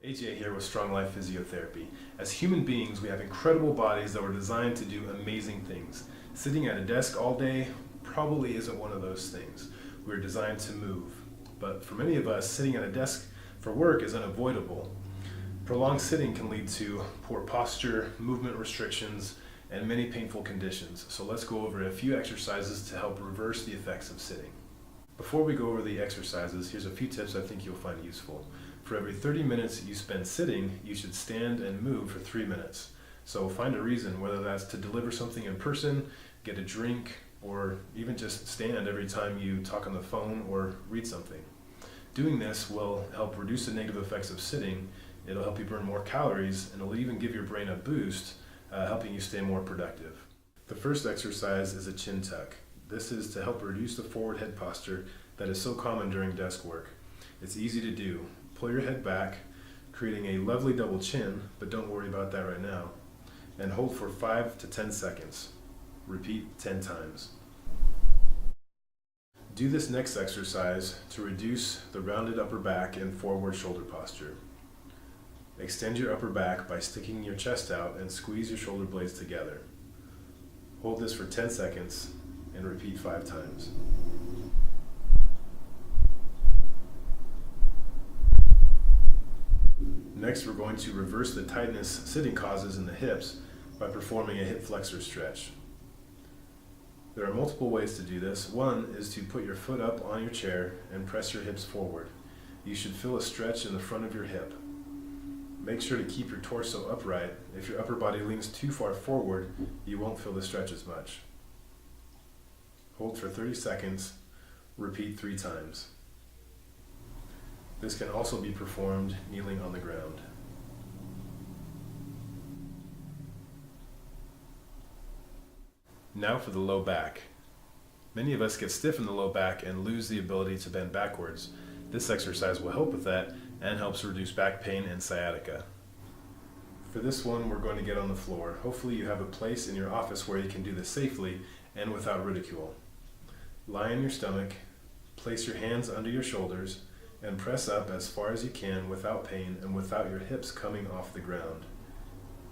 AJ here with Stronglife Physiotherapy. As human beings, we have incredible bodies that were designed to do amazing things. Sitting at a desk all day probably isn't one of those things. We're designed to move. But for many of us, sitting at a desk for work is unavoidable. Prolonged sitting can lead to poor posture, movement restrictions, and many painful conditions. So let's go over a few exercises to help reverse the effects of sitting. Before we go over the exercises, here's a few tips I think you'll find useful. For every 30 minutes you spend sitting, you should stand and move for 3 minutes. So find a reason, whether that's to deliver something in person, get a drink, or even just stand every time you talk on the phone or read something. Doing this will help reduce the negative effects of sitting. It'll help you burn more calories, and it'll even give your brain a boost, helping you stay more productive. The first exercise is a chin tuck. This is to help reduce the forward head posture that is so common during desk work. It's easy to do. Pull your head back, creating a lovely double chin, but don't worry about that right now. And hold for 5 to 10 seconds. Repeat 10 times. Do this next exercise to reduce the rounded upper back and forward shoulder posture. Extend your upper back by sticking your chest out and squeeze your shoulder blades together. Hold this for 10 seconds and repeat 5 times. Next, we're going to reverse the tightness sitting causes in the hips by performing a hip flexor stretch. There are multiple ways to do this. One is to put your foot up on your chair and press your hips forward. You should feel a stretch in the front of your hip. Make sure to keep your torso upright. If your upper body leans too far forward, you won't feel the stretch as much. Hold for 30 seconds, repeat 3 times. This can also be performed kneeling on the ground. Now for the low back. Many of us get stiff in the low back and lose the ability to bend backwards. This exercise will help with that and helps reduce back pain and sciatica. For this one, we're going to get on the floor. Hopefully you have a place in your office where you can do this safely and without ridicule. Lie on your stomach, place your hands under your shoulders, and press up as far as you can without pain and without your hips coming off the ground.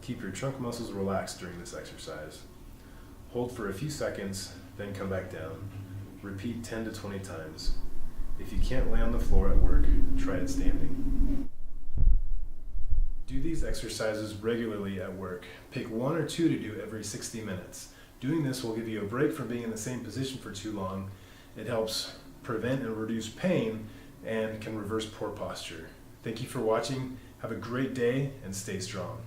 Keep your trunk muscles relaxed during this exercise. Hold for a few seconds, then come back down. Repeat 10 to 20 times. If you can't lay on the floor at work, try it standing. Do these exercises regularly at work. Pick 1 or 2 to do every 60 minutes. Doing this will give you a break from being in the same position for too long. It helps prevent and reduce pain and can reverse poor posture. Thank you for watching. Have a great day and stay strong.